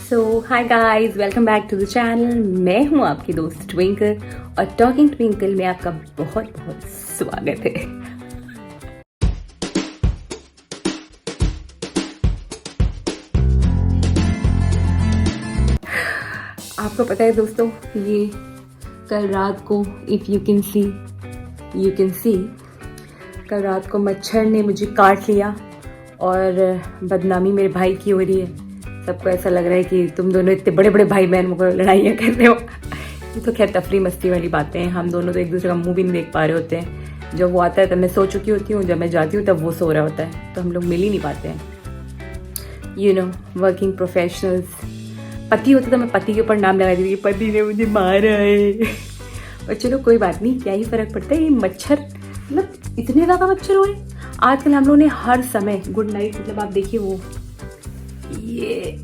So hi guys, welcome back to the channel. मैं हूं आपकी दोस्त ट्विंकल और टॉकिंग ट्विंकल में आपका बहुत बहुत स्वागत है। आपको पता है दोस्तों, ये कल रात को इफ़ यू कैन सी कल रात को मच्छर ने मुझे काट लिया और बदनामी मेरे भाई की हो रही है। सबको ऐसा लग रहा है कि तुम दोनों इतने बड़े बड़े भाई बहन को लड़ाइयाँ कर रहे हो। ये तो खैर तफरी मस्ती वाली बातें हैं। हम दोनों तो एक दूसरे का मुंह भी नहीं देख पा रहे होते हैं। जब वो आता है तब मैं सो चुकी होती हूँ, जब मैं जाती हूँ तब वो सो रहा होता है, तो हम लोग मिल ही नहीं पाते हैं। You know, working professionals. पति होता तो मैं पति के ऊपर नाम लगा देती कि पति ने मुझे मारा है। और चलो कोई बात नहीं, क्या ही फर्क पड़ता है। ये मच्छर, मतलब इतने ज़्यादा मच्छर हो रहे आजकल। हम लोगों ने हर समय गुड नाइट, मतलब आप देखिए वो, ये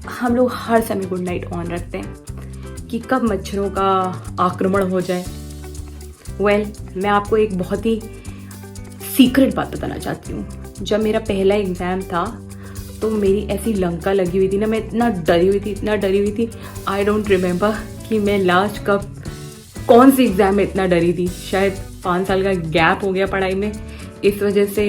हम लोग हर समय गुड नाइट ऑन रखते हैं कि कब मच्छरों का आक्रमण हो जाए। मैं आपको एक बहुत ही सीक्रेट बात बताना चाहती हूँ। जब मेरा पहला एग्ज़ाम था तो मेरी ऐसी लंका लगी हुई थी ना, मैं इतना डरी हुई थी। आई डोंट रिमेम्बर कि मैं लास्ट कब कौन सी एग्ज़ाम में इतना डरी थी। शायद 5 साल का गैप हो गया पढ़ाई में, इस वजह से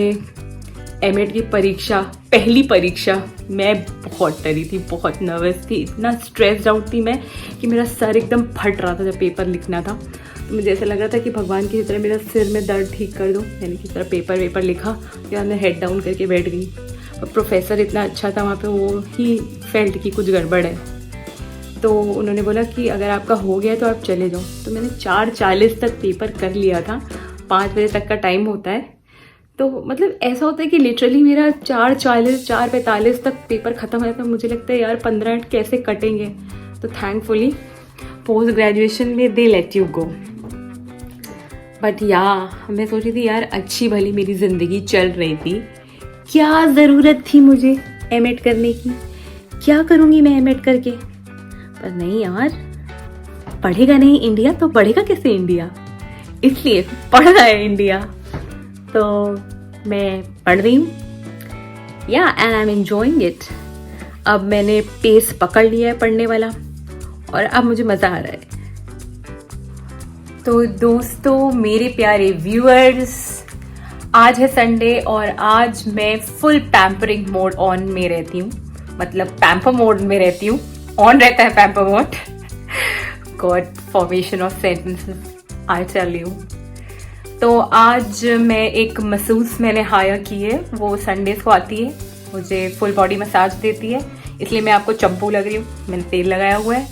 एमएड की परीक्षा, पहली परीक्षा, मैं बहुत डरी थी, बहुत नर्वस थी, इतना स्ट्रेस्ड आउट थी मैं कि मेरा सर एकदम फट रहा था जब पेपर लिखना था। तो मुझे ऐसा लग रहा था कि भगवान की तरह मेरा सिर में दर्द ठीक कर दो। मैंने किस तरह पेपर लिखा, या मैं हेड डाउन करके बैठ गई। और प्रोफेसर इतना अच्छा था वहाँ पे, वो ही फेल्ट कि कुछ गड़बड़ है, तो उन्होंने बोला कि अगर आपका हो गया तो आप चले जाओ। तो मैंने 4:40 तक पेपर कर लिया था। 5 बजे तक का टाइम होता है, तो मतलब ऐसा होता है कि लिटरली मेरा 4:40 4:45 तक पेपर ख़त्म हो जाता है। मुझे लगता है यार 15 मिनट कैसे कटेंगे। तो थैंकफुली पोस्ट ग्रेजुएशन में दे लेट यू गो। बट या मैं सोच रही थी यार, अच्छी भली मेरी ज़िंदगी चल रही थी, क्या ज़रूरत थी मुझे एमएड करने की। क्या करूँगी मैं एमएड करके। पर नहीं यार, पढ़ेगा नहीं इंडिया तो बढ़ेगा कैसे इंडिया, इसलिए पढ़ रहा है इंडिया। तो मैं पढ़ रही हूँ, या and I am enjoying it. अब मैंने पेस पकड़ लिया है पढ़ने वाला और अब मुझे मज़ा आ रहा है। तो दोस्तों, मेरे प्यारे व्यूअर्स, आज है संडे और आज मैं फुल पैम्परिंग मोड ऑन में रहती हूँ, मतलब पैम्पर मोड में रहती हूँ। ऑन रहता है pamper mode. God, formation of sentences I tell you. तो आज मैं एक मसूस मैंने हायर की है, वो संडेज को आती है, मुझे फुल बॉडी मसाज देती है, इसलिए मैं आपको चंपू लग रही हूँ। मैंने तेल लगाया हुआ है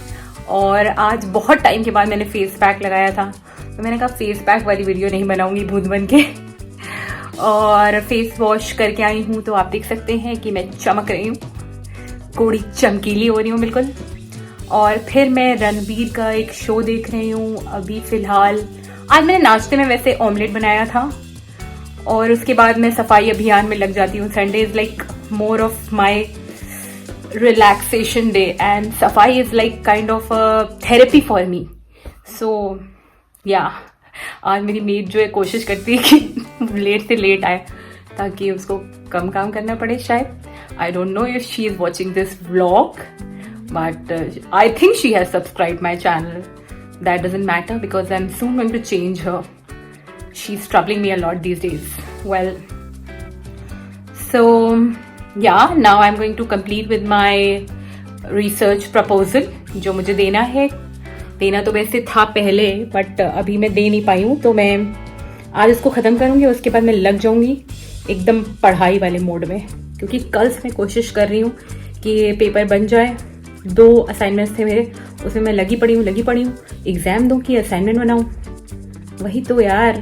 और आज बहुत टाइम के बाद मैंने फेस पैक लगाया था, तो मैंने कहा फेस पैक वाली वीडियो नहीं बनाऊंगी भूत बन के। और फेस वॉश करके आई हूँ, तो आप देख सकते हैं कि मैं चमक रही हूँ, कोड़ी चमकीली हो रही हूँ बिल्कुल। और फिर मैं रणबीर का एक शो देख रही हूँ अभी फ़िलहाल। आज मैंने नाश्ते में वैसे ऑमलेट बनाया था और उसके बाद मैं सफाई अभियान में लग जाती हूँ। Sunday is like more of my relaxation day and सफाई is like kind of a therapy for me. So yeah आज मेरी मेड जो है कोशिश करती है कि लेट से लेट आए ताकि उसको कम काम करना पड़े शायद। I don't know if she is watching this vlog, but I think she has subscribed my channel. That doesn't matter because I'm soon going to change her. She's troubling me a lot these days. Well, so yeah, now I'm going to complete with my research proposal जो मुझे देना तो वैसे था पहले, but अभी मैं दे नहीं पाई हूँ, तो मैं आज इसको ख़त्म करूँगी। उसके बाद मैं लग जाऊँगी एकदम पढ़ाई वाले मोड में, क्योंकि कल से मैं कोशिश कर रही हूँ कि ये पेपर बन जाए। 2 असाइनमेंट्स थे मेरे, उसमें मैं लगी पड़ी हूँ। एग्ज़ाम दूँ कि असाइनमेंट बनाऊँ, वही तो यार,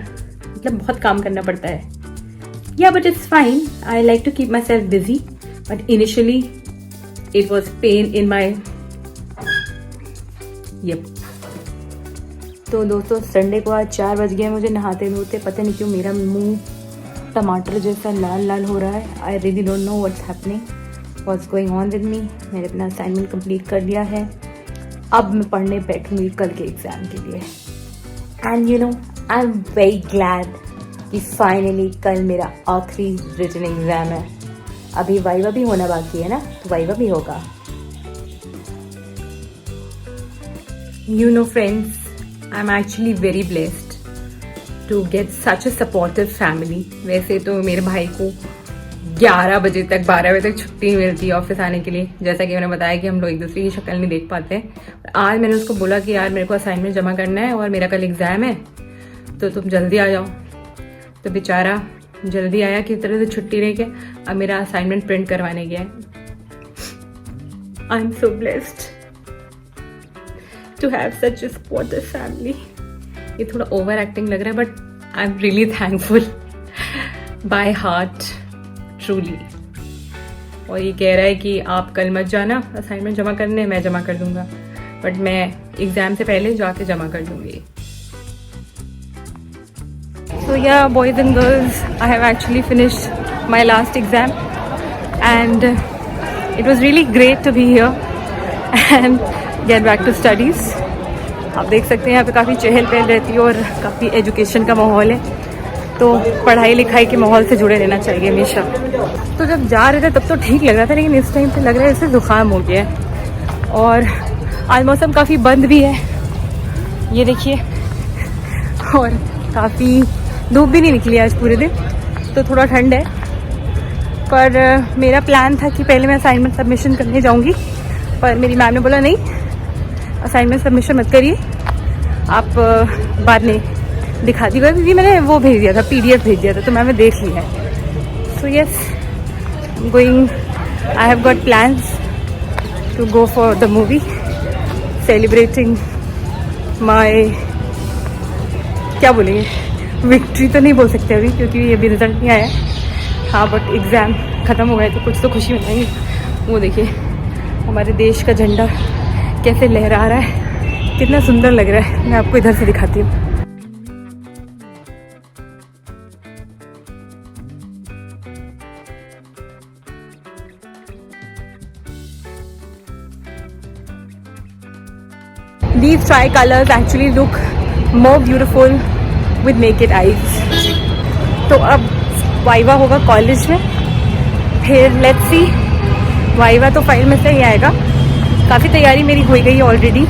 मतलब बहुत काम करना पड़ता है। या but it's fine, I like to keep myself busy, but initially it was pain in my yup. तो दोस्तों, संडे को आज 4 बज गए मुझे नहाते धोते। पता नहीं क्यों मेरा मुंह टमाटर जैसा लाल हो रहा है। I really don't know what's happening, what's going on with me. मैंने अपना असाइनमेंट कंप्लीट कर लिया है, अब मैं पढ़ने बैठूंगी कल के एग्ज़ाम के लिए। And you know, I am very glad कि फाइनली कल मेरा आखिरी रिटन एग्ज़ाम है। अभी वाइवा भी होना बाकी है ना, तो वाइवा भी होगा। You know friends, I'm actually very blessed to get such a supportive family. वैसे तो मेरे भाई को 11 बजे तक 12 बजे तक छुट्टी मिलती है ऑफिस आने के लिए, जैसा कि मैंने बताया कि हम लोग एक दूसरे की शक्ल नहीं देख पाते। आज मैंने उसको बोला कि यार मेरे को असाइनमेंट जमा करना है और मेरा कल एग्ज़ाम है तो तुम जल्दी आ जाओ। तो बेचारा जल्दी आया किस तरह से छुट्टी लेके, अब मेरा असाइनमेंट प्रिंट करवाने गया है। I am so blessed to have such a supportive family. ये थोड़ा ओवर एक्टिंग लग रहा है but I am really thankful by heart truly. और ये कह रहा है कि आप कल मत जाना असाइनमेंट जमा करने, मैं जमा कर दूंगा, बट मैं एग्जाम से पहले जाके जमा कर दूंगी। So yeah, boys and girls, I have actually finished my last exam and it was really great to be here and get back to studies. आप देख सकते हैं यहाँ पे काफ़ी चहल पहल रहती है और काफ़ी एजुकेशन का माहौल है, तो पढ़ाई लिखाई के माहौल से जुड़े रहना चाहिए हमेशा। तो जब जा रहे थे तब तो ठीक लग रहा था, लेकिन इस टाइम पे लग रहा है जैसे ज़ुकाम हो गया है। और आज मौसम काफ़ी बंद भी है, ये देखिए, और काफ़ी धूप भी नहीं निकली आज पूरे दिन, तो थोड़ा ठंड है। पर मेरा प्लान था कि पहले मैं असाइनमेंट सबमिशन करने जाऊंगी, पर मेरी मैम ने बोला नहीं, असाइनमेंट सबमिशन मत करिए, आप बाद में दिखा दीजिएगा, क्योंकि मैंने वो भेज दिया था, PDF भेज दिया था, तो मैंने देख लिया है। So yes, going, I have got plans to go for the movie celebrating my, क्या बोलेंगे, विक्ट्री तो नहीं बोल सकते अभी क्योंकि ये भी रिजल्ट नहीं आया। हाँ, बट एग्ज़ाम ख़त्म हो गए तो कुछ तो खुशी मनाएंगे। वो देखिए हमारे देश का झंडा कैसे लहरा रहा है, कितना सुंदर लग रहा है। मैं आपको इधर से दिखाती हूँ। These tricolors actually look more beautiful with naked eyes. तो अब वाइवा होगा कॉलेज में, फिर लेट्स सी, वाइवा तो फाइल में से ही आएगा। काफ़ी तैयारी मेरी हो गई है ऑलरेडी,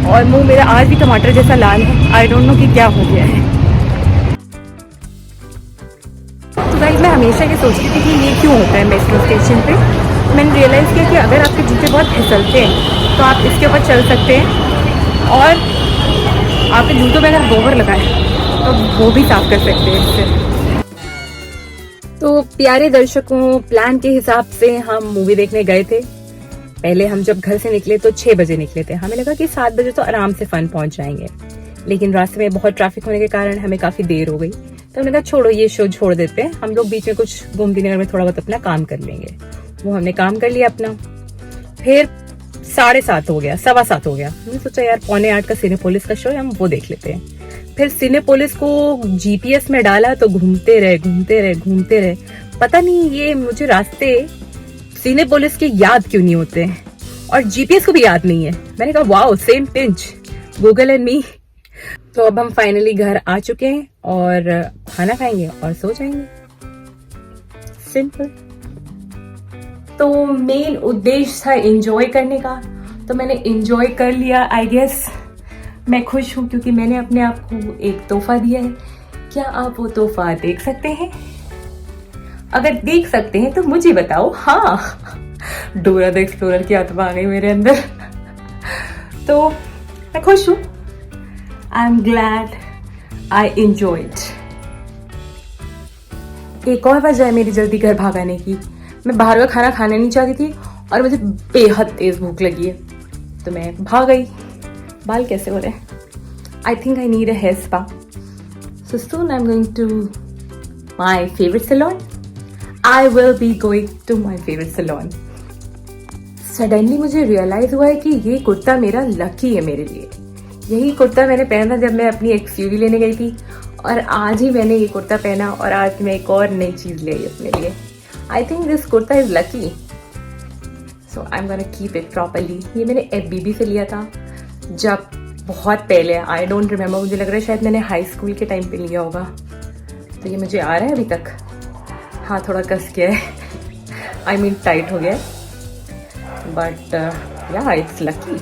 और मुंह मेरा आज भी टमाटर जैसा लाल है। आई डोंट नो कि क्या हो गया है। तो गाइस, मैं हमेशा ये सोचती थी कि ये क्यों होता है मेट्रो स्टेशन पे। मैंने रियलाइज़ किया कि अगर आपके जूते बहुत फिसलते हैं तो आप इसके ऊपर चल सकते हैं, और आपके जूतों में अगर गोबर लगा है तो वो भी साफ कर सकते हैं इससे। तो प्यारे दर्शकों, प्लान के हिसाब से हम मूवी देखने गए थे। पहले हम जब घर से निकले तो 6 बजे निकले थे, हमें लगा कि 7 बजे तो आराम से फन पहुंच जाएंगे, लेकिन रास्ते में बहुत ट्रैफिक होने के कारण हमें काफी देर हो गई। तो हमने कहा छोड़ो, ये शो छोड़ देते हैं, हम लोग बीच में कुछ घूमती नगर में थोड़ा बहुत अपना काम कर लेंगे। वो हमने काम कर लिया अपना। फिर 7:30 हो गया, 7:15 हो गया। हमने सोचा यार 7:45 का सिनेपोलिस का शो है, हम वो देख लेते हैं। फिर सिनेपोलिस को GPS में डाला तो घूमते रहे। पता नहीं ये मुझे रास्ते सिनेपोलिस के याद क्यों नहीं होते हैं, और GPS को भी याद नहीं है। मैंने कहा wow, same pinch, Google and me. तो अब हम फाइनली घर आ चुके हैं और खाना खाएंगे और सो जाएंगे, सिंपल। तो मेन उद्देश्य था एंजॉय करने का, तो मैंने एंजॉय कर लिया। आई गेस मैं खुश हूँ क्योंकि मैंने अपने आप को एक तोहफा दिया है। क्या आप वो तोहफा देख सकते हैं? अगर देख सकते हैं तो मुझे बताओ। हाँ, डोरा द एक्सप्लोरर की आत्मा आ गई मेरे अंदर। तो मैं खुश हूँ। I am glad I enjoyed. एक और वजह है मेरी जल्दी घर भागाने की, मैं बाहर का खाना खाने नहीं चाहती थी और मुझे बेहद तेज भूख लगी है, तो मैं भाग गई। बाल कैसे हो रहे हैं? I think I need a hair spa, so soon I am going to my favourite salon. I will be going to my favourite salon. Suddenly मुझे रियलाइज हुआ है कि ये कुर्ता मेरा लकी है मेरे लिए। यही कुर्ता मैंने पहना जब मैं अपनी XUV लेने गई थी, और आज ही मैंने ये कुर्ता पहना, और आज मैं एक और नई चीज ले आई अपने लिए। I think this kurta is lucky, so I am gonna keep it properly. ये मैंने FBB से लिया था जब बहुत पहले, आई डोंट रिमेम्बर, मुझे लग रहा है शायद मैंने हाई स्कूल के टाइम पे लिया होगा। तो ये मुझे आ रहा है अभी तक। हाँ, थोड़ा कस गया है, आई मीन टाइट हो गया है, बट या इट्स लकी।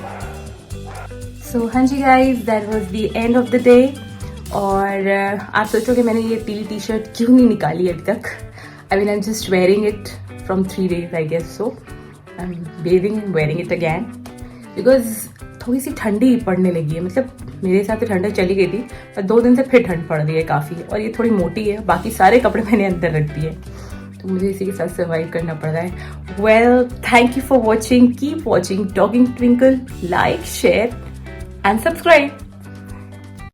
सो हाँ जी guys, that was the end of the day. और आप सोचोगे मैंने ये पीली टी शर्ट क्यों नहीं निकाली अभी तक। I mean I am just wearing it from 3 days I guess so. I am bathing and wearing it again because थोड़ी सी ठंडी पड़ने लगी है। मतलब मेरे हिसाब से ठंडक चली गई थी, पर 2 दिन से फिर ठंड पड़ रही है काफ़ी। और ये थोड़ी मोटी है, बाकी सारे कपड़े मैंने अंदर रख दिए, तो मुझे इसी के साथ सर्वाइव करना पड़ रहा है। Well, thank you for watching, keep watching talking twinkle, like, share and subscribe.